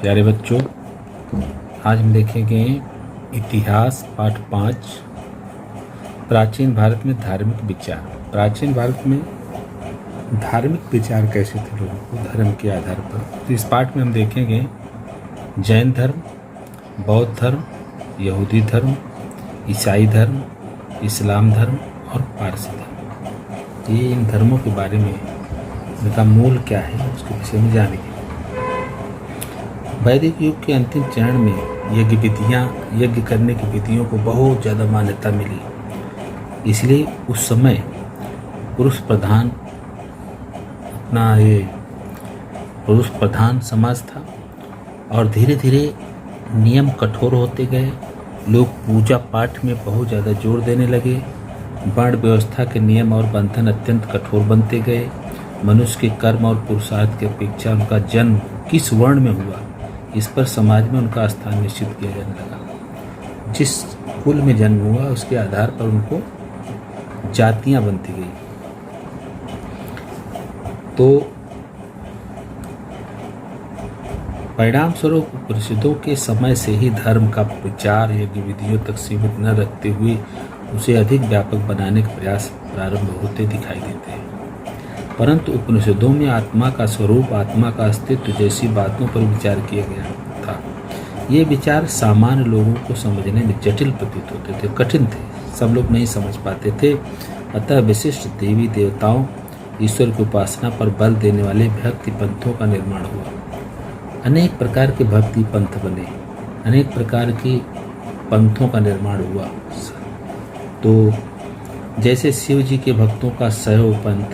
प्यारे बच्चों, आज हम देखेंगे इतिहास पाठ 5 प्राचीन भारत में धार्मिक विचार। प्राचीन भारत में धार्मिक विचार कैसे थे लोगों को धर्म के आधार पर। तो इस पाठ में हम देखेंगे जैन धर्म, बौद्ध धर्म, यहूदी धर्म, ईसाई धर्म, इस्लाम धर्म और पारसी धर्म। ये इन धर्मों के बारे में इनका मूल क्या है उसके विषय में जानेंगे। वैदिक युग के अंतिम चरण में यज्ञ करने की विधियों को बहुत ज़्यादा मान्यता मिली। इसलिए उस समय पुरुष प्रधान समाज था और धीरे धीरे नियम कठोर होते गए। लोग पूजा पाठ में बहुत ज़्यादा जोर देने लगे। वर्ण व्यवस्था के नियम और बंधन अत्यंत कठोर बनते गए। मनुष्य के कर्म और पुरुषार्थ की अपेक्षा उनका जन्म किस वर्ण में हुआ, इस पर समाज में उनका स्थान निश्चित किया जाने लगा। जिस कुल में जन्म हुआ उसके आधार पर उनको जातियां बनती गई। तो परिणाम स्वरूप उपनिषदों के समय से ही धर्म का विचार यज्ञ विधियों तक सीमित न रखते हुए उसे अधिक व्यापक बनाने के प्रयास प्रारंभ होते दिखाई देते हैं। परंतु उपनिषदों में आत्मा का स्वरूप, आत्मा का अस्तित्व जैसी बातों पर विचार किया गया था। ये विचार सामान्य लोगों को समझने में जटिल प्रतीत होते थे, कठिन थे, सब लोग नहीं समझ पाते थे। अतः विशिष्ट देवी देवताओं, ईश्वर की उपासना पर बल देने वाले भक्ति पंथों का निर्माण हुआ। अनेक प्रकार के भक्ति पंथ बने, अनेक प्रकार के पंथों का निर्माण हुआ। तो जैसे शिव जी के भक्तों का शैव पंथ,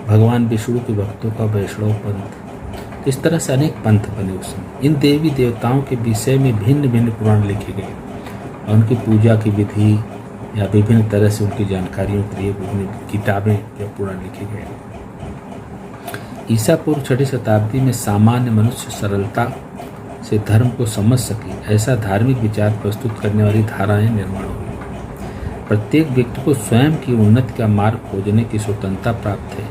भगवान विष्णु के भक्तों का वैष्णव पंथ, इस तरह से अनेक पंथ बने उसमें। इन देवी देवताओं के विषय में भिन्न भिन्न पुराण लिखे गए और उनकी पूजा की विधि या विभिन्न तरह से उनकी जानकारियों के लिए विभिन्न किताबें या पुराण लिखे गए। ईसा पूर्व 6वीं शताब्दी में सामान्य मनुष्य सरलता से धर्म को समझ सके ऐसा धार्मिक विचार प्रस्तुत करने वाली धाराएं निर्माण हुई। प्रत्येक व्यक्ति को स्वयं की उन्नति का मार्ग खोजने की स्वतंत्रता प्राप्त है,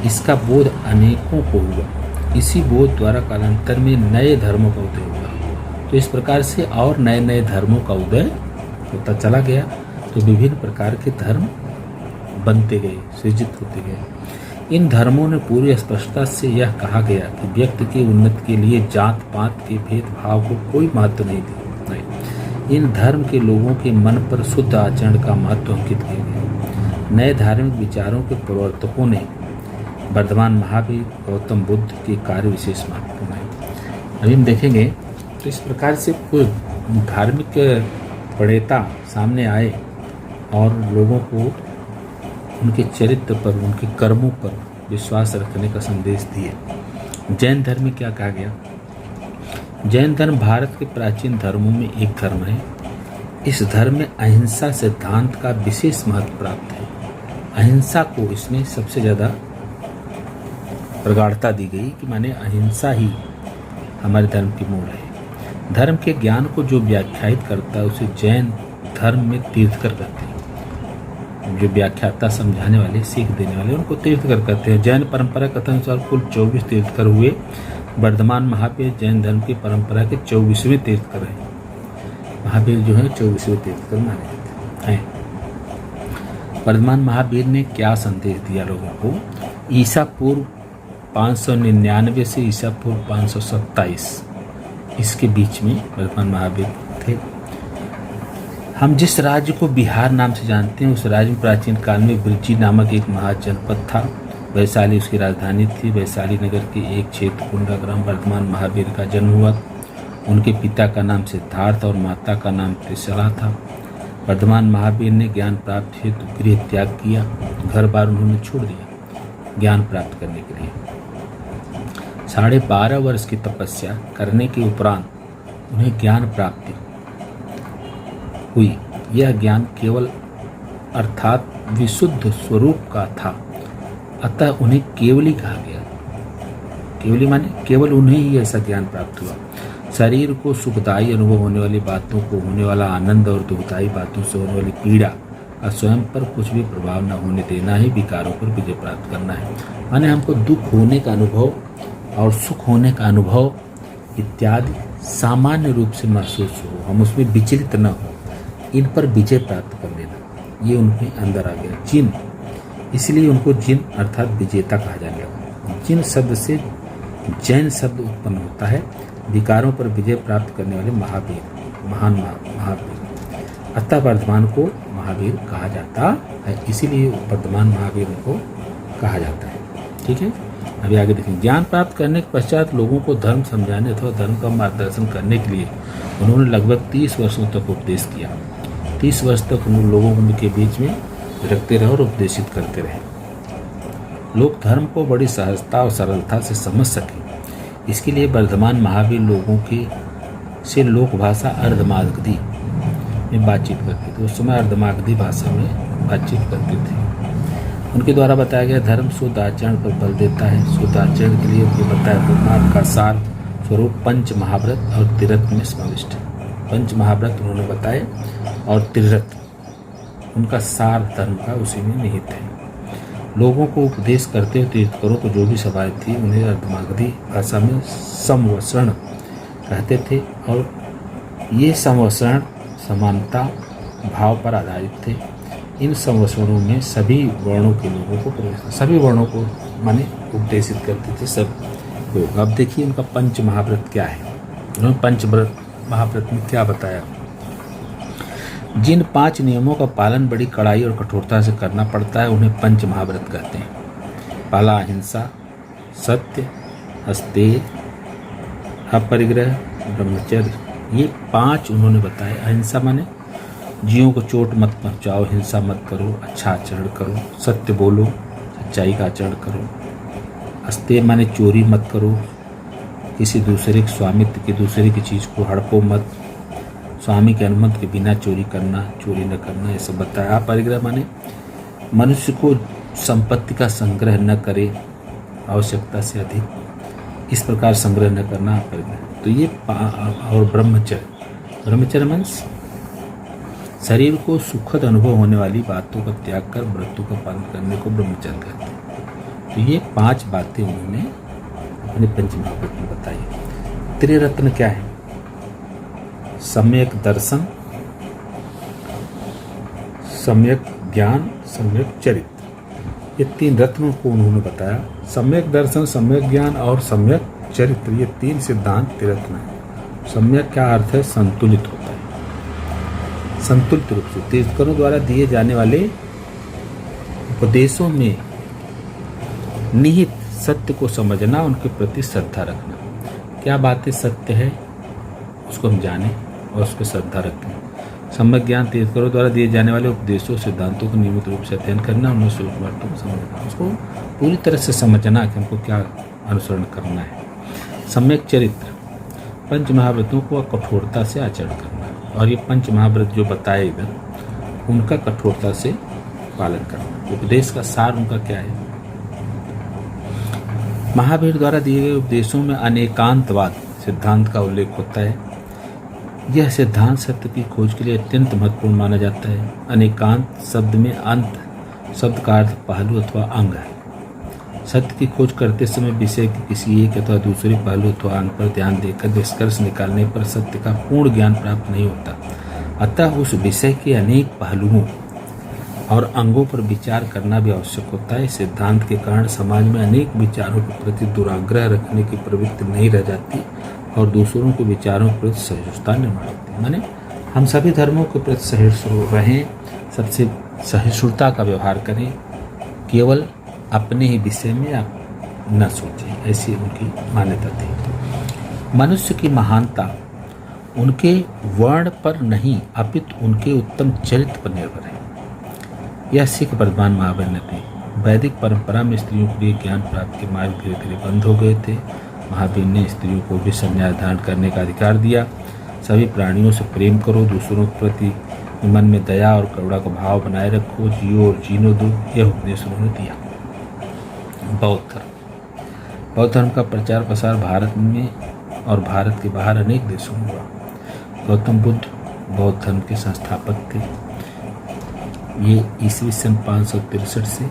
इसका बोध अनेकों को हुआ। इसी बोध द्वारा कालांतर में नए धर्मों का उदय हुआ। तो इस प्रकार से और नए नए धर्मों का उदय होता चला गया। तो विभिन्न प्रकार के धर्म बनते गए, सृजित होते गए। इन धर्मों ने पूरी स्पष्टता से यह कहा गया कि व्यक्ति की उन्नति के लिए जात पात के भेदभाव को कोई महत्व नहीं दिया। इन धर्म के लोगों के मन पर शुद्ध आचरण का महत्व अंकित किया गया। नए धार्मिक विचारों के प्रवर्तकों ने वर्धमान महावीर, गौतम बुद्ध के कार्य विशेष महत्वपूर्ण है। अभी हम देखेंगे तो इस प्रकार से कुछ धार्मिक प्रणेता सामने आए और लोगों को उनके चरित्र पर, उनके कर्मों पर विश्वास रखने का संदेश दिए। जैन धर्म में क्या कहा गया? जैन धर्म भारत के प्राचीन धर्मों में एक धर्म है। इस धर्म में अहिंसा सिद्धांत का विशेष महत्व प्राप्त है। अहिंसा को इसमें सबसे ज़्यादा प्रगाढ़ता दी गई कि माने अहिंसा ही हमारे धर्म की मूल है। धर्म के ज्ञान को जो व्याख्यायित करता है उसे जैन धर्म में तीर्थकर कहते हैं। जो व्याख्याता, समझाने वाले, सीख देने वाले, उनको तीर्थकर कहते हैं। जैन परंपरा कथन अनुसार कुल 24 तीर्थकर हुए। वर्धमान महावीर जैन धर्म की परंपरा के 24वें तीर्थकर हैं। महावीर जो है 24वें तीर्थकर माने जाते हैं। वर्धमान महावीर ने क्या संदेश दिया लोगों को? ईसा पूर्व 599 से ईसा पूर्व 527 इसके बीच में वर्धमान महावीर थे। हम जिस राज्य को बिहार नाम से जानते हैं उस राज्य में प्राचीन काल में वृज्जी नामक एक महाजनपद था। वैशाली उसकी राजधानी थी। वैशाली नगर के एक क्षेत्र कुंडाग्राम वर्धमान महावीर का जन्म हुआ। उनके पिता का नाम सिद्धार्थ और माता का नाम त्रिशला था। वर्धमान महावीर ने ज्ञान प्राप्त हेतु गृह त्याग किया। घर बार उन्होंने छोड़ दिया ज्ञान प्राप्त करने के लिए। 12.5 वर्ष की तपस्या करने के उपरांत उन्हें ज्ञान प्राप्ति हुई। यह ज्ञान केवल अर्थात विशुद्ध स्वरूप का था, अतः उन्हें केवली कहा गया। केवली माने केवल उन्हें ही ऐसा ज्ञान प्राप्त हुआ। शरीर को सुखदायी अनुभव होने वाली बातों को होने वाला आनंद और दुखदायी बातों से होने वाली पीड़ा का स्वयं पर कुछ भी प्रभाव न होने देना ही विकारों पर विजय प्राप्त करना है। माने हमको दुख होने का अनुभव और सुख होने का अनुभव इत्यादि सामान्य रूप से महसूस हो, हम उसमें विचलित न हो, इन पर विजय प्राप्त कर लेना, ये उनके अंदर आ गया। जिन, इसलिए उनको जिन अर्थात विजेता कहा जाने लगा। जिन शब्द से जैन शब्द उत्पन्न होता है, विकारों पर विजय प्राप्त करने वाले महावीर, महान महावीर। अतः वर्धमान को महावीर कहा जाता है, इसीलिए वर्धमान महावीर को कहा जाता है। ठीक है, अभी आगे देखें। ज्ञान प्राप्त करने के पश्चात लोगों को धर्म समझाने अथवा धर्म का मार्गदर्शन करने के लिए उन्होंने लगभग 30 वर्षों तक उपदेश किया। 30 वर्ष तक उन लोगों के बीच में रखते रहे और उपदेशित करते रहे। लोग धर्म को बड़ी सहजता और सरलता से समझ सकें, इसके लिए वर्धमान महावीर लोगों के से लोक भाषा अर्धमागधी में बातचीत करते थे। उस समय अर्धमागधी भाषा में बातचीत करते थे। उनके द्वारा बताया गया धर्म शुद्ध आचरण पर बल देता है। शुद्ध आचरण के लिए उनके बताया मार्ग का सार स्वरूप पंच महाव्रत और तीर्थ में समाविष्ट है। पंच महाव्रत उन्होंने बताए और तीर्थ उनका सार धर्म का उसी में निहित है। लोगों को उपदेश करते हुए तीर्थंकरों को जो भी सभाएं थी उन्हें अर्धमागधी भाषा में समवसरण कहते थे और ये समवसरण समानता भाव पर आधारित थे। इन समवसरणों में सभी वर्णों के लोगों को सभी वर्णों को माने उपदेशित करते थे सब लोग। अब देखिए उनका पंच महाव्रत क्या है। उन्होंने पंच महाव्रत में क्या बताया। जिन 5 नियमों का पालन बड़ी कड़ाई और कठोरता से करना पड़ता है उन्हें पंच महाव्रत कहते हैं। पहला अहिंसा, सत्य, अस्तेय, अपरिग्रह, ब्रह्मचर्य, ये 5 उन्होंने बताए। अहिंसा माने जीवों को चोट मत पहुंचाओ, हिंसा मत करो, अच्छा आचरण करो, सत्य बोलो, सच्चाई का आचरण करो। अस्तेय माने चोरी मत करो, किसी दूसरे के स्वामित्व की दूसरे की चीज़ को हड़पो मत, स्वामी के अनुमति के बिना चोरी करना, चोरी न करना, ये सब बताया। अपरिग्रह माने मनुष्य को संपत्ति का संग्रह न करे, आवश्यकता से अधिक, इस प्रकार संग्रह न करना अपरिग्रह। तो ये और ब्रह्मचर्य मीन्स शरीर को सुखद अनुभव होने वाली बातों का त्याग कर व्रतों का पालन करने को ब्रह्मचर्य कहते हैं। तो ये 5 बातें उन्होंने अपने पंचमहाभूत में बताई। त्रिरत्न क्या है? सम्यक दर्शन, सम्यक ज्ञान, सम्यक चरित्र, ये 3 रत्नों को उन्होंने बताया। सम्यक दर्शन, सम्यक ज्ञान और सम्यक चरित्र, ये 3 सिद्धांत त्रिरत्न है। सम्यक क्या अर्थ है? संतुलित होता है, संतुलित रूप से। तीर्थंकरों द्वारा दिए जाने वाले उपदेशों में निहित सत्य को समझना, उनके प्रति श्रद्धा रखना। क्या बातें सत्य है उसको हम जानें और उसको श्रद्धा रखें। सम्यक ज्ञान, तीर्थंकरों द्वारा दिए जाने वाले उपदेशों सिद्धांतों को नियमित रूप से अध्ययन करना, उन्हें श्लोक वार्तों को समझना, उसको पूरी तरह से समझना कि हमको क्या अनुसरण करना है। सम्यक चरित्र, पंच महाव्रतों को कठोरता से आचरण करना, और ये पंच महाव्रत जो बताए इधर उनका कठोरता से पालन करना। उपदेश का सार उनका क्या है? महावीर द्वारा दिए गए उपदेशों में अनेकांतवाद सिद्धांत का उल्लेख होता है। यह सिद्धांत सत्य की खोज के लिए अत्यंत महत्वपूर्ण माना जाता है। अनेकांत शब्द में अंत शब्द का अर्थ पहलू अथवा अंग है। सत्य की खोज करते समय विषय के किसी एक अथवा दूसरे पहलू अथवा अंग पर ध्यान देकर निष्कर्ष निकालने पर सत्य का पूर्ण ज्ञान प्राप्त नहीं होता। अतः उस विषय के अनेक पहलुओं और अंगों पर विचार करना भी आवश्यक होता है। सिद्धांत के कारण समाज में अनेक विचारों के प्रति दुराग्रह रखने की प्रवृत्ति नहीं रह जाती और दूसरों के विचारों के प्रति सहिष्णुता निर्माण होती है। माने हम सभी धर्मों के प्रति सहिष्णु रहें, सबसे सहिष्णुता का व्यवहार करें, केवल अपने ही विषय में आप न सोचें, ऐसी उनकी मान्यता थी। मनुष्य की महानता उनके वर्ण पर नहीं अपितु उनके उत्तम चरित्र पर निर्भर है। यह सिख वर्धमान महावीर ने थी। वैदिक परंपरा में स्त्रियों के लिए ज्ञान प्राप्ति के मार्ग धीरे धीरे बंद हो गए थे। महावीर ने स्त्रियों को भी संन्यास धारण करने का अधिकार दिया। सभी प्राणियों से प्रेम करो, दूसरों के प्रति मन में दया और करुणा का भाव बनाए रखो, जियो और जीनो दो, यह उपदेश उन्होंने दिया। बौद्ध धर्म का प्रचार प्रसार भारत में और भारत के बाहर अनेक देशों में हुआ। गौतम बुद्ध बौद्ध धर्म के संस्थापक थे। ये ईस्वी सन 563 से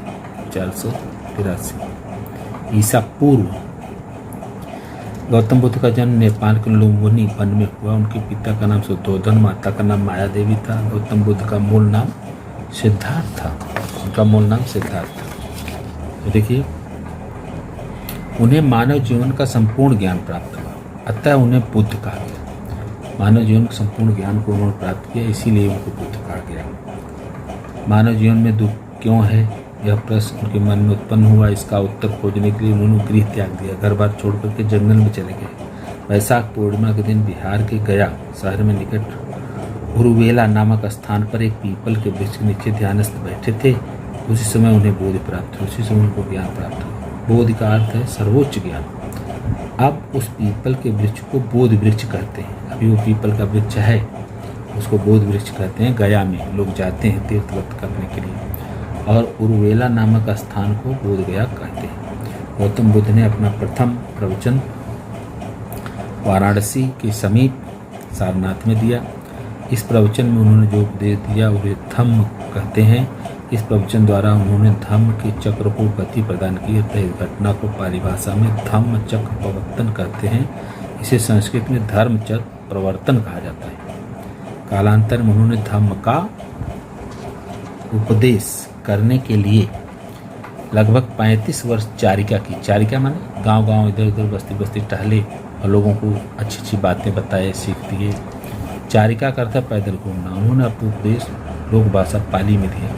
483 ईसा पूर्व गौतम बुद्ध का जन्म नेपाल के लुम्बिनी वन में हुआ। उनके पिता का नाम शुद्धोधन, माता का नाम माया देवी था। गौतम बुद्ध का मूल नाम सिद्धार्थ था। उनका मूल नाम सिद्धार्थ था। तो देखिए, उन्हें मानव जीवन का संपूर्ण ज्ञान प्राप्त हुआ, अतः उन्हें बुद्ध कहा गया। मानव जीवन के संपूर्ण ज्ञान को उन्होंने प्राप्त किया, इसीलिए उनको बुद्ध कहा गया। मानव जीवन में दुख क्यों है, यह प्रश्न उनके मन में उत्पन्न हुआ। इसका उत्तर खोजने के लिए उन्होंने गृह त्याग दिया, घर बार छोड़कर के जंगल में चले गए। वैशाख पूर्णिमा के दिन बिहार के गया शहर में निकट उरुवेला नामक स्थान पर एक पीपल के वृक्ष के नीचे ध्यानस्थ बैठे थे। उसी समय उन्हें बोध प्राप्त हुआ, उसी समय उनको ज्ञान प्राप्त हुआ। बोध का अर्थ है सर्वोच्च ज्ञान। अब उस पीपल के वृक्ष को बोध वृक्ष कहते हैं। अभी वो पीपल का वृक्ष है, उसको बोध वृक्ष कहते हैं। गया में लोग जाते हैं तीर्थ व्रत करने के लिए, और उरुवेला नामक स्थान को बोध गया कहते हैं। गौतम बुद्ध ने अपना प्रथम प्रवचन वाराणसी के समीप सारनाथ में दिया। इस प्रवचन में उन्होंने जो उपदेश दिया उसे धम्म कहते हैं। इस प्रवचन द्वारा उन्होंने धम्म के चक्र को गति प्रदान की। अतः इस घटना को परिभाषा में धम्म चक्र प्रवर्तन कहते हैं। इसे संस्कृत में धर्म चक्र प्रवर्तन कहा जाता है। कालांतर में उन्होंने धम्म का उपदेश करने के लिए लगभग 35 वर्ष चारिका की। चारिका माने गांव-गांव, इधर-उधर, बस्ती-बस्ती टहले और लोगों को अच्छी-अच्छी बातें बताए, सीख दिए। चारिका का अर्थ है पैदल घूमना। उन्होंने अपना उपदेश लोक भाषा पाली में दिया।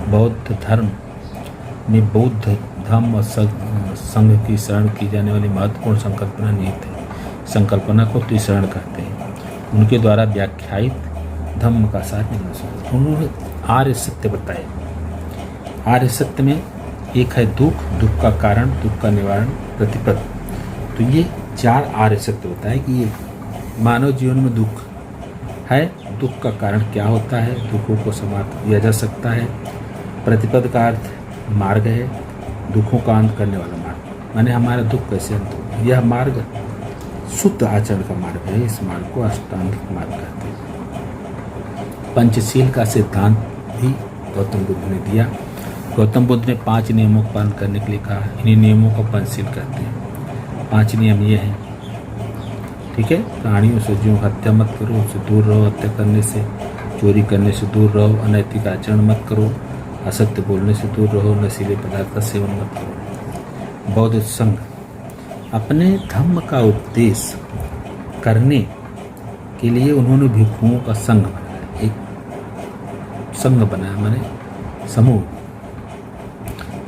बौद्ध धर्म में बौद्ध धम्म और संघ की शरण की जाने वाली महत्वपूर्ण संकल्पना निहित है। संकल्पना को त्रिशरण कहते हैं। उनके द्वारा व्याख्यायित धम्म का सार निम्न। उन्होंने आर्य सत्य बताए। आर्य सत्य में एक है दुख, दुख का कारण, दुख का निवारण, प्रतिपद। तो ये 4 आर्य सत्य बताए कि ये मानव जीवन में दुख है, दुख का कारण क्या होता है, दुखों को समाप्त किया जा सकता है। प्रतिपद का अर्थ मार्ग है, दुखों का अंत करने वाला मार्ग, माने हमारा दुख कैसे अंत हो। यह मार्ग शुद्ध आचरण का मार्ग है। इस मार्ग को अष्टांगिक मार्ग कहते हैं। पंचशील का सिद्धांत भी गौतम बुद्ध ने दिया। गौतम बुद्ध ने 5 नियमों का पालन करने के लिए कहा। इन्हीं नियमों को पंचशील कहते हैं। 5 नियम ये हैं, ठीक है। प्राणियों से जीवों की हत्या मत करो, उससे दूर रहो। हत्या करने से, चोरी करने से दूर रहो। अनैतिक आचरण मत करो। असत्य बोलने से दूर रहो। नशीले पदार्थ का सेवन मत करो। बौद्ध संघ अपने धम्म का उपदेश करने के लिए उन्होंने भिक्षुओं का संघ बनाया। एक संघ बनाया माने समूह।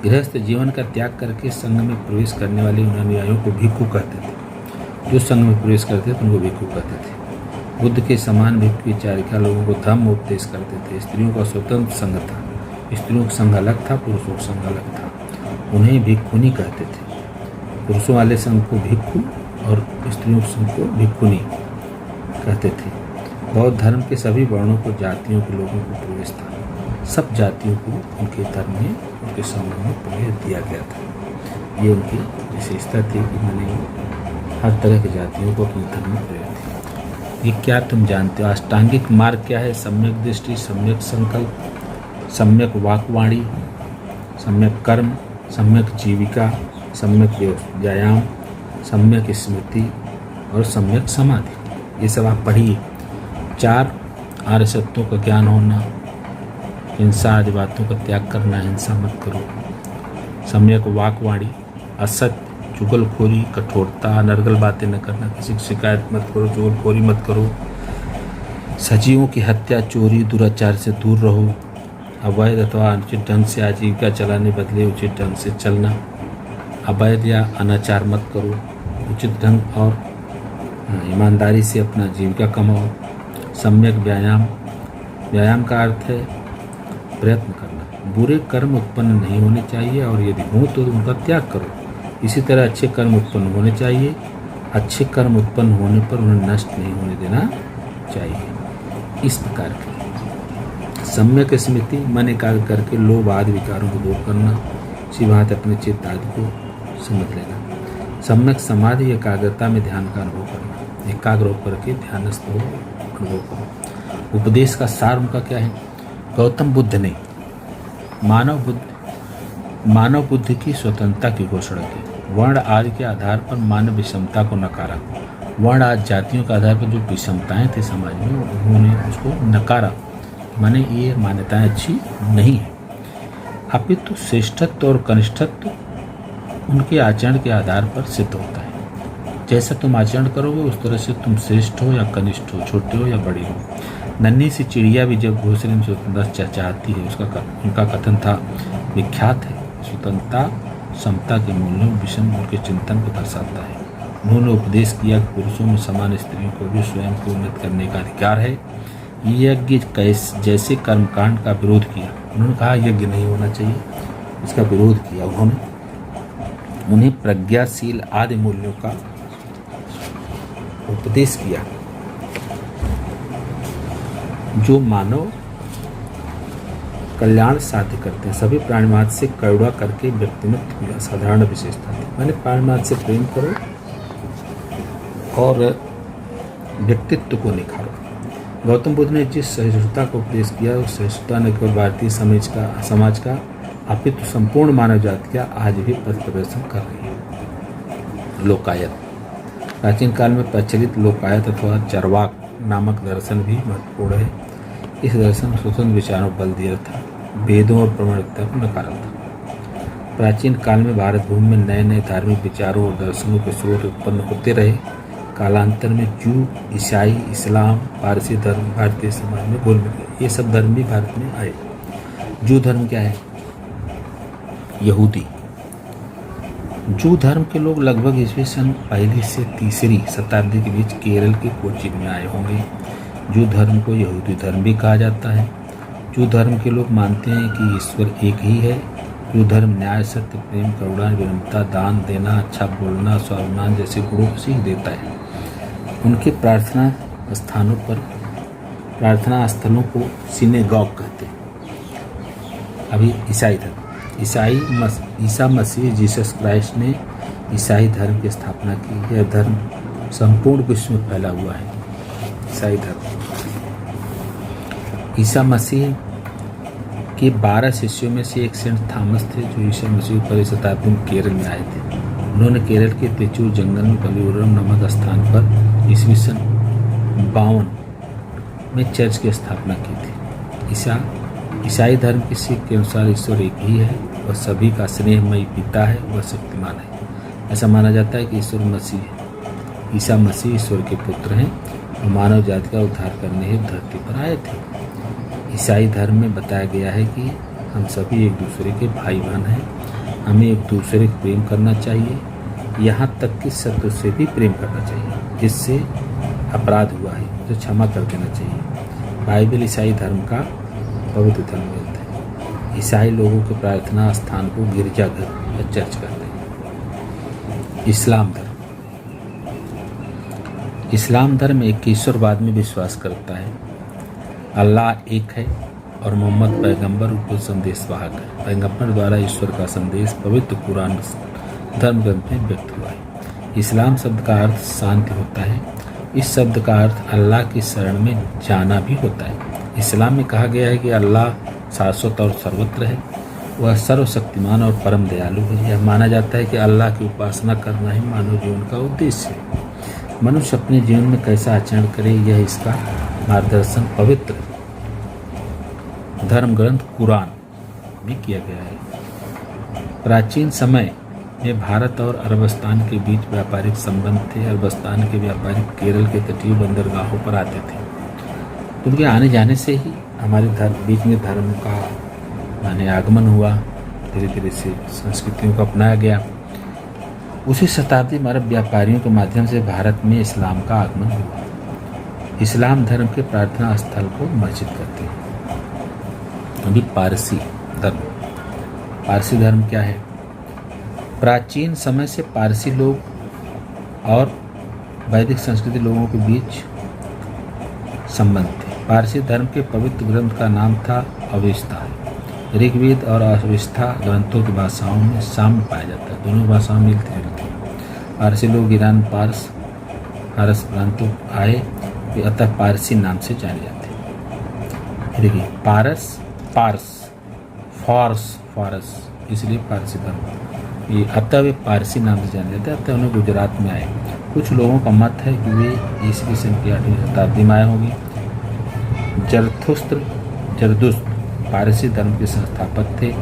गृहस्थ जीवन का त्याग करके संघ में प्रवेश करने वाले उन अनुयायियों को भिक्षु कहते थे। जो संघ में प्रवेश करते थे उनको भिक्षु कहते थे। बुद्ध के समान भिक्षु चारिका लोगों को धम्म उपदेश करते थे। स्त्रियों का स्वतंत्र संघ था। स्त्रियों का संघ अलग था, पुरुषों का संघ अलग था। उन्हें भिक्षुनी कहते थे। पुरुषों वाले संघ को भिक्षु और स्त्रियों के संघ को भिक्षुनी कहते थे। बौद्ध धर्म के सभी वर्णों को, जातियों के लोगों को प्रवेश था। सब जातियों को उनके धर्म में, उनके समूह में प्रवेश दिया गया था। ये उनकी विशेषता थी कि मैंने हर तरह की जातियों को अपने धर्म में प्रवेश दिया। ये क्या तुम जानते हो? अष्टांगिक मार्ग क्या है? सम्यक दृष्टि, सम्यक संकल्प, सम्यक वाक्वाणी, सम्यक कर्म, सम्यक जीविका, सम्यक व्यायाम, सम्यक स्मृति और सम्यक समाधि। ये सब आप पढ़िए। 4 आर्य सत्यों का ज्ञान होना, हिंसा आदि बातों का त्याग करना, हिंसा मत करो। सम्यक वाक्वाणी, असत्य, चुगलखोरी, कठोरता, नर्गल बातें न करना, किसी की शिकायत मत करो, चुगलखोरी मत करो। सजीवों की हत्या, चोरी, दुराचार से दूर रहो। अवैध अथवा अनुचित ढंग से आजीविका चलाने बदले उचित ढंग से चलना। अवैध या अनाचार मत करो। उचित ढंग और ईमानदारी से अपना जीविका कमाओ। सम्यक व्यायाम, व्यायाम का अर्थ है प्रयत्न करना। बुरे कर्म उत्पन्न नहीं होने चाहिए और यदि हो तो उनका त्याग करो। इसी तरह अच्छे कर्म उत्पन्न होने चाहिए। अच्छे कर्म उत्पन्न होने पर उन्हें नष्ट नहीं होने देना चाहिए। इस प्रकार की सम्यक स्मृति, मन एकाग्र करके लोभ आदि विकारों को दूर करना। इसी बात अपने चित्त आदि को समझ लेना। सम्यक समाधि, एकाग्रता में ध्यान का अनुभव करना। एकाग्र होकर के ध्यानस्थ हो, अनुभव करो। उपदेश का सार उनका क्या है? गौतम बुद्ध ने मानव बुद्धि की स्वतंत्रता की घोषणा की। वर्ण आदि के आधार पर मानव विषमता को नकारा। वर्ण आदि जातियों के आधार पर जो विषमताएं थी समाज में उन्होंने उसको नकारा, माने ये मान्यताएं अच्छी नहीं है। अपितु श्रेष्ठत्व और कनिष्ठत्व उनके आचरण के आधार पर सिद्ध होता है। जैसा तुम आचरण करोगे उस तरह से तुम श्रेष्ठ हो या कनिष्ठ हो, छोटे हो या बड़े हो। नन्ही सी चिड़िया भी जब घोंसले में स्वतंत्रता चहचहाती है, उनका कथन था विख्यात है, स्वतंत्रता समता के मूल्यों विषम उनके चिंतन को दर्शाता है। उन्होंने उपदेश किया कि पुरुषों में समान स्त्रियों को भी स्वयं को उन्नत करने का अधिकार है। यज्ञ जैसे कर्मकांड का विरोध किया। उन्होंने कहा यज्ञ नहीं होना चाहिए, इसका विरोध किया। उन्हें प्रज्ञाशील आदि मूल्यों का उपदेश किया जो मानव कल्याण साध्य करते हैं। सभी प्राणिमात्र से करुणा करके व्यक्तिमत्व की असाधारण विशेषता थी। मैंने प्राणिमात्र से प्रेम करो और व्यक्तित्व को निखारो। गौतम बुद्ध ने जिस सहिष्णुता का उपदेश किया उस सहिष्णुता ने केवल भारतीय समाज का अपितु संपूर्ण मानव जाति का आज भी पथ प्रदर्शन कर रही है। लोकायत। प्राचीन काल में प्रचलित लोकायत अथवा चरवाक नामक दर्शन भी महत्वपूर्ण है। इस दर्शन स्वतंत्र विचारों पर बल दिया था, वेदों और प्रमाणिकता को नकारा था। प्राचीन काल में भारत भूमि में नए नए धार्मिक विचारों और दर्शनों के स्रोत उत्पन्न होते रहे। कालांतर में जू, ईसाई, इस्लाम, पारसी धर्म भारतीय समाज में घुल मिल गए। ये सब धर्म भी भारत में आए। जू धर्म क्या है? यहूदी। जू धर्म के लोग लगभग ईस्वी सन 1 से 3वीं शताब्दी के बीच केरल के कोचीन में आए होंगे। जू धर्म को यहूदी धर्म भी कहा जाता है। जू धर्म के लोग मानते हैं कि ईश्वर एक ही है। जू धर्म न्याय, सत्य, प्रेम, करुणा, विनम्रता, दान देना, अच्छा बोलना, स्वाभिमान जैसे गुणों को सीख देता है। उनके प्रार्थना स्थलों को सिनेगॉग कहते हैं। अभी ईसाई धर्म। ईसा मसीह जीसस क्राइस्ट ने ईसाई धर्म की स्थापना की। यह धर्म संपूर्ण विश्व में फैला हुआ है। ईसाई धर्म। ईसा मसीह के 12 शिष्यों में से एक सेंट थॉमस थे जो ईसा मसीह पर 1वीं शताब्दी में केरल में आए थे। उन्होंने केरल के त्रिचूर जंगल में कलियुरम नामक स्थान पर ईस्वी सन 52 में चर्च की स्थापना की थी। ईसाई धर्म की सीख के अनुसार ईश्वर एक ही है। वह सभी का स्नेहमयी पिता है, वह शक्तिमान है। ऐसा माना जाता है कि ईश्वर मसीह है। ईसा मसीह ईश्वर के पुत्र हैं और मानव जाति का उद्धार करने हेतु धरती पर आए थे। ईसाई धर्म में बताया गया है कि हम सभी एक दूसरे के भाई बहन हैं। हमें एक दूसरे को प्रेम करना चाहिए, यहाँ तक कि शत्रु से भी प्रेम करना चाहिए। जिससे अपराध हुआ है तो क्षमा कर देना चाहिए। बाइबल ईसाई धर्म का पवित्र धर्म ग्रंथ है। ईसाई लोगों के प्रार्थना स्थान को गिरजाघर या चर्च कहते हैं। इस्लाम धर्म। इस्लाम धर्म एक ईश्वरवाद में विश्वास करता है। अल्लाह एक है और मोहम्मद पैगंबर को संदेशवाहक है। पैगंबर द्वारा ईश्वर का संदेश पवित्र कुरान धर्म ग्रंथ में व्यक्त हुआ है। इस्लाम शब्द का अर्थ शांति होता है। इस शब्द का अर्थ अल्लाह की शरण में जाना भी होता है। इस्लाम में कहा गया है कि अल्लाह शाश्वत और सर्वत्र है। वह सर्वशक्तिमान और परम दयालु है। यह माना जाता है कि अल्लाह की उपासना करना ही मानव जीवन का उद्देश्य है। मनुष्य अपने जीवन में कैसा आचरण करे यह इसका मार्गदर्शन पवित्र धर्म ग्रंथ कुरान में किया गया है। प्राचीन समय में भारत और अरबस्तान के बीच व्यापारिक संबंध थे। अरबस्तान के व्यापारी केरल के तटीय बंदरगाहों पर आते थे। उनके आने जाने से ही हमारे बीच में धर्म का माने आगमन हुआ। धीरे धीरे से संस्कृतियों को अपनाया गया। उसी शताब्दी में अरब व्यापारियों के माध्यम से भारत में इस्लाम का आगमन हुआ। इस्लाम धर्म के प्रार्थना स्थल को मस्जिद कहते हैं। अभी पारसी धर्म। पारसी धर्म क्या है? प्राचीन समय से पारसी लोग और वैदिक संस्कृति लोगों के बीच संबंध थे। पारसी धर्म के पवित्र ग्रंथ का नाम था अवेस्ता। ऋग्वेद और अवेस्ता ग्रंथों की भाषाओं में साम्य पाया जाता है। दोनों भाषाओं में मिलती जुलती हैं। पारसी लोग ईरान फारस प्रांतों आए, अतः पारसी नाम से जाने जाते हैं। देखिए फारस, इसलिए पारसी धर्म। ये अतः वे पारसी नाम से जाने जाते हैं। अतः उन्हें गुजरात में आए। कुछ लोगों का मत है कि वे ईस्वी सन की 8वीं शताब्दी में आए होंगे। जरदुश्त पारसी धर्म के संस्थापक थे।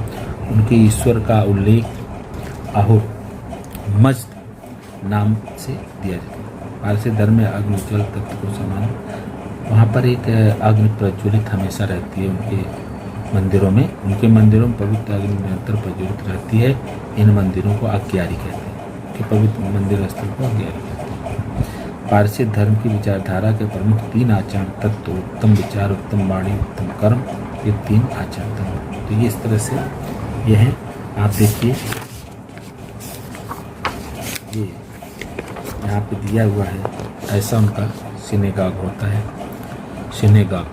उनके ईश्वर का उल्लेख आहुर मज्द नाम से दिया जाता है। पारसी धर्म में अग्नि जल तत्व को समान, वहाँ पर एक अग्नि प्रज्वलित हमेशा रहती है उनके मंदिरों में। उनके मंदिरों में पवित्र अग्नि निरंतर प्रज्वलित रहती है। इन मंदिरों को अज्ञारी कहते हैं कि पवित्र मंदिर स्थल को अज्ञारी कहते हैं। पारसी धर्म की विचारधारा के प्रमुख 3 आचरण तत्व, उत्तम विचार, उत्तम वाणी, उत्तम कर्म, ये 3 आचरण तत्व। तो ये इस तरह से ये हैं। आप देखिए ये यहाँ पे दिया हुआ है, ऐसा उनका सिनेगाग होता है। सिनेगाग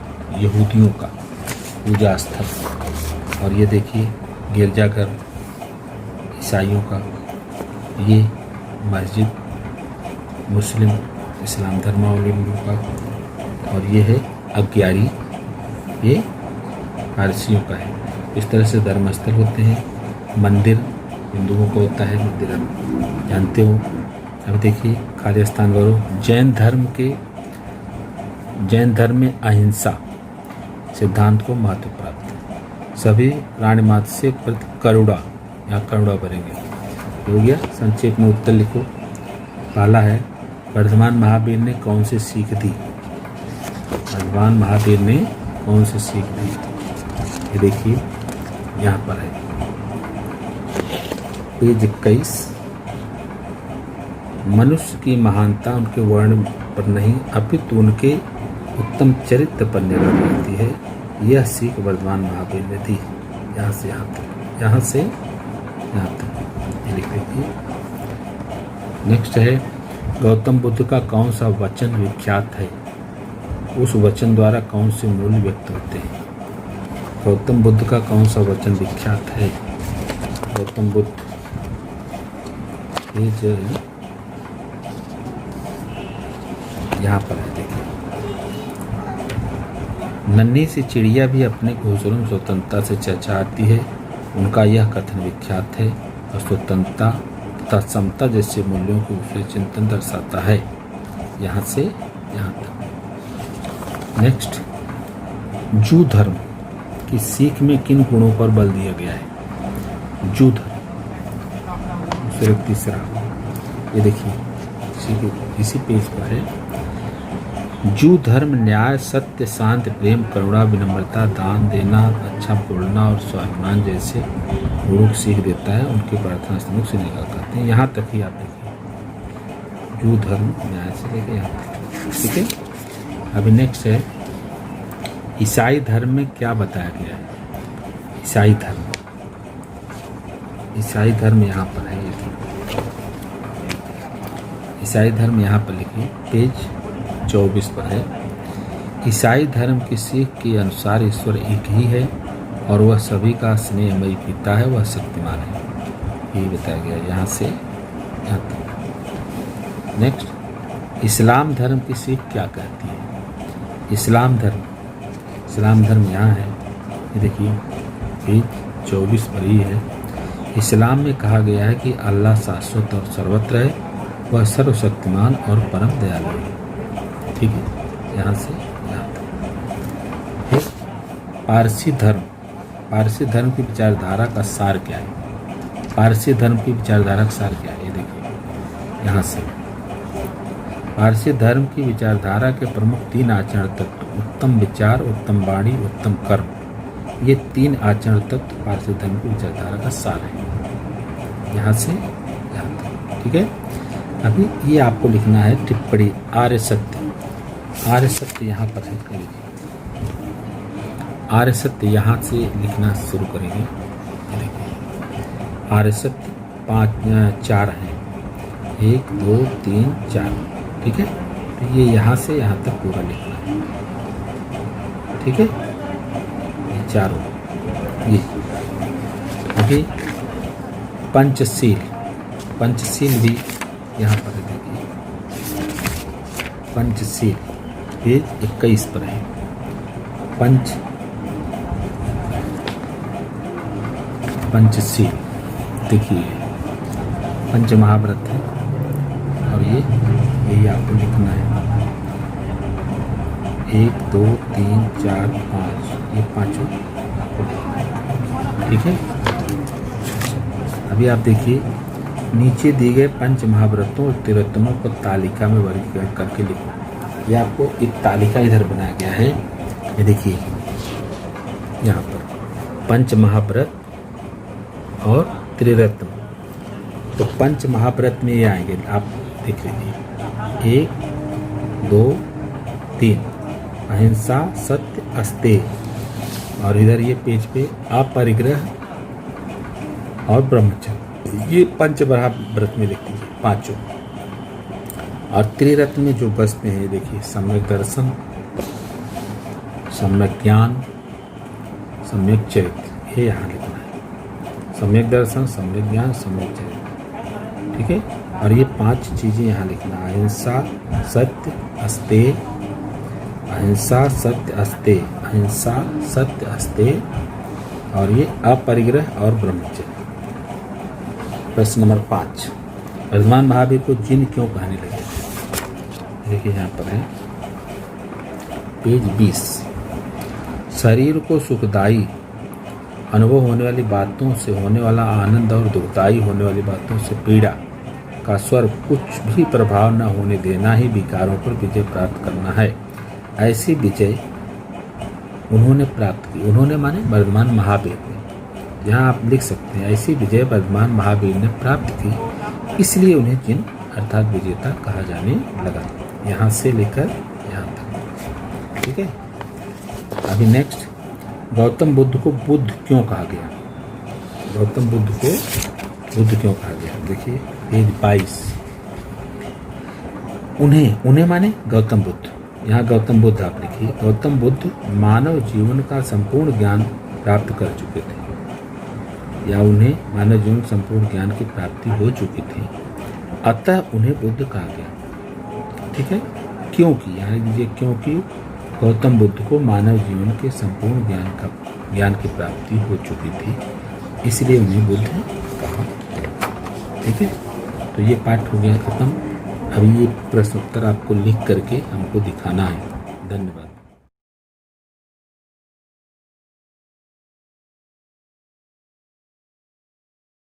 यहूदियों का पूजा स्थल। और ये देखिए गिरजाघर ईसाइयों का, ये मस्जिद मुस्लिम इस्लाम धर्मावलंबियों का, और ये है अज्ञारी, ये पारसियों का है। इस तरह से धर्मस्थल होते हैं। मंदिर हिंदुओं को होता है, मंदिर आप जानते हो। अब देखिए खाली स्थान वरो जैन धर्म में अहिंसा सिद्धांत को महत्व प्राप्त है। सभी प्राणी मात्र से प्रति करुणा, यहाँ करुणा भरेंगे। हो गया। संक्षेप में उत्तर लिखो। पहला है वर्धमान महावीर ने कौन सी सीख दी? वर्धमान महावीर ने कौन सी सीख दी? ये देखिए यहाँ पर है पेज 21। मनुष्य की महानता उनके वर्ण पर नहीं अपितु उनके उत्तम चरित्र पर निर्भर करती है। यह सीख वर्धमान महावीर ने दी। यहाँ से यहाँ तक, यहाँ से यहाँ तक ये लिख लीजिए। नेक्स्ट है गौतम बुद्ध का कौन सा वचन विख्यात है? उस वचन द्वारा कौन से मूल्य व्यक्त होते हैं? गौतम बुद्ध का कौन सा वचन विख्यात है? गौतम बुद्ध ये जो यहाँ पर है, देखिए नन्ही सी चिड़िया भी अपने घोंसलों में स्वतंत्रता से चहचहाती है। उनका यह कथन विख्यात है और स्वतंत्रता तथा समता जैसे मूल्यों को विषय चिंतन दर्शाता है। यहाँ से यहाँ तक। नेक्स्ट जू धर्म की सीख में किन गुणों पर बल दिया गया है? जू धर्म सिर्फ तीसरा, ये देखिए इसी पेज पर है। जू धर्म न्याय, सत्य, शांति, प्रेम, करुणा, विनम्रता, दान देना, अच्छा बोलना और स्वाभिमान जैसे गुणों की सीख देता है। उनके प्रार्थना स्तंभ से निकाल करते हैं। यहाँ तक ही आप देखिए जू धर्म न्याय से लेकर यहाँ तक। ठीक है। अभी नेक्स्ट है ईसाई धर्म में क्या बताया गया है? ईसाई धर्म, ईसाई धर्म यहाँ पर है। ईसाई धर्म यहाँ पर लिखिए पेज 24 पर है। ईसाई धर्म की सीख के अनुसार ईश्वर एक ही है और वह सभी का स्नेहमयी पिता है, वह शक्तिमान है। ये बताया गया यहाँ से यहाँ तक। नेक्स्ट इस्लाम धर्म की सीख क्या कहती है? इस्लाम धर्म यहाँ है, ये देखिए पेज 24 पर ही है। इस्लाम में कहा गया है कि अल्लाह शाश्वत और सर्वत्र है, वह सर्वशक्तिमान और परम दयालु है। ठीक है। यहाँ से यहाँ तक। पारसी धर्म की विचारधारा का सार क्या है? पारसी धर्म की विचारधारा का सार क्या है? ये देखिए यहाँ से। पारसी धर्म की विचारधारा के प्रमुख 3 आचरण तत्व, उत्तम विचार, उत्तम वाणी, उत्तम कर्म, ये 3 आचरण तत्व पारसी धर्म की विचारधारा का सार है। यहाँ से यहाँ तक। ठीक है। अभी ये आपको लिखना है टिप्पणी आर्य सत्य। आर्य सत्य यहाँ पर है, आर्य सत्य यहाँ से लिखना शुरू करेंगे। आर्य सत्य 4 हैं, 1 2 3 4। ठीक है। तो ये यहाँ से यहाँ तक पूरा लिखना है। ठीक है। ये 4 ये अभी पंचशील भी यहाँ पर देखिए। पंचशील पेज 21 पर है। पंचशील देखिए पंचमहाव्रत है और यही आपको लिखना है। 1 2 3 4 5 ये पांचों, ठीक है। अभी आप देखिए नीचे दिए गए पंच महाव्रतों और त्रिरत्नों को तालिका में वर्गीकरण करके लिखो। ये आपको एक तालिका इधर बनाया गया है, ये देखिए यहाँ पर पंच महाव्रत और त्रिरत्न। तो पंच महाव्रत में ये आएंगे, आप देख लीजिए 1 2 3 अहिंसा सत्य अस्तेय, और इधर ये पेज पे अपरिग्रह और ब्रह्मचर्य, ये पंच महाव्रत में लिख दीजिए पांचों। और त्रिरत्न में जो बसते हैं देखिए सम्यक दर्शन, सम्यक ज्ञान, सम्यक चरित्र, ये यहाँ लिखना है। सम्यक दर्शन, सम्यक ज्ञान, सम्यक चरित्र, ठीक है। और ये 5 चीजें यहाँ लिखना, अहिंसा सत्य अस्तेय, अहिंसा सत्य अस्तेय, अहिंसा सत्य अस्तेय, और ये अपरिग्रह और ब्रह्मचर्य। प्रश्न नंबर 5, वर्धमान महावीर को जिन क्यों कहने लगे? देखिए यहाँ पर है पेज 20। शरीर को सुखदायी अनुभव होने वाली बातों से होने वाला आनंद और दुखदायी होने वाली बातों से पीड़ा का स्वर कुछ भी प्रभाव न होने देना ही विकारों पर विजय प्राप्त करना है। ऐसी विजय उन्होंने प्राप्त की। उन्होंने माने वर्धमान महावीर ने, यहाँ आप लिख सकते हैं ऐसी विजय वर्धमान महावीर ने प्राप्त की, इसलिए उन्हें जिन अर्थात विजेता कहा जाने लगा। यहाँ से लेकर यहाँ तक, ठीक है। अभी नेक्स्ट, गौतम बुद्ध को बुद्ध क्यों कहा गया? गौतम बुद्ध को बुद्ध क्यों कहा गया? देखिए पेज 22। उन्हें माने गौतम बुद्ध, यहाँ गौतम बुद्ध आप लिखिए। गौतम बुद्ध मानव जीवन का संपूर्ण ज्ञान प्राप्त कर चुके थे, या उन्हें मानव जीवन संपूर्ण ज्ञान की प्राप्ति हो चुकी थी, अतः उन्हें बुद्ध कहा गया, ठीक है। क्योंकि यहाँ लीजिए, क्योंकि गौतम बुद्ध को मानव जीवन के संपूर्ण ज्ञान की प्राप्ति हो चुकी थी, इसलिए उन्हें बुद्ध कहा, ठीक है। तो ये पाठ हो गया खत्म। अभी ये प्रश्न उत्तर आपको लिख करके हमको दिखाना है। धन्यवाद।